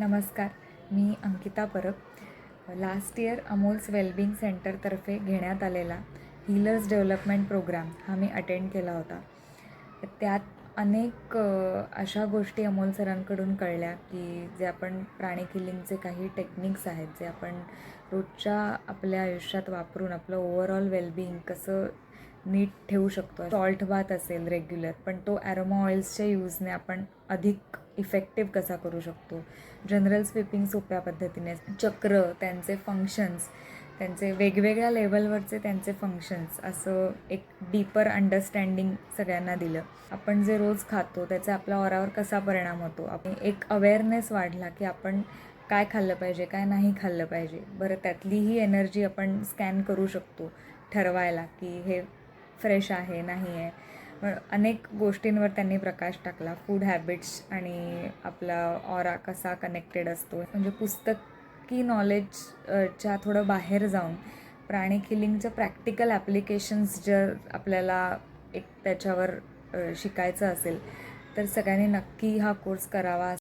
नमस्कार, मी Ankita Parab. Last year Amol's wellbeing सेंटरतर्फे घेण्यात आलेला हीलर्स डेव्हलपमेंट प्रोग्राम हा मी अटेंड केला होता. त्यात अनेक अशा गोष्टी अमोल सरांकडून कळल्या की जे आपण प्राणिक हिलिंगचे काही टेक्निक्स आहेत जे आपण रोजच्या आपल्या आयुष्यात वापरून आपलं ओव्हरऑल वेलबिंग कसं नीट ठेवू शकतो. सॉल्ट बाथ असेल रेग्युलर, पण तो ॲरोमा ऑइल्सच्या यूजने आपण अधिक इफेक्टिव्ह कसा करू शकतो. जनरल स्वीपिंग सोप्या पद्धतीने, चक्र, त्यांचे फंक्शन्स, त्यांचे वेगवेगळ्या लेवलवरचे त्यांचे फंक्शन्स, असं एक डीपर अंडरस्टँडिंग सगळ्यांना दिलं. आपण जे रोज खातो त्याचा आपल्या ऑरावर कसा परिणाम होतो, आपण एक अवेअरनेस वाढला की आपण काय खाल्लं पाहिजे, काय नाही खाल्लं पाहिजे. बरं, त्यातलीही एनर्जी आपण स्कॅन करू शकतो ठरवायला की हे फ्रेश आहे नाही आहे. पण अनेक गोष्टींवर त्यांनी प्रकाश टाकला. फूड हॅबिट्स आणि आपला ऑरा कसा कनेक्टेड असतो, म्हणजे पुस्तकी नॉलेजच्या थोडं बाहेर जाऊन प्राणिक हिलिंगचं प्रॅक्टिकल ॲप्लिकेशन्स जर आपल्याला एक त्याच्यावर शिकायचं असेल तर सगळ्यांनी नक्की हा कोर्स करावा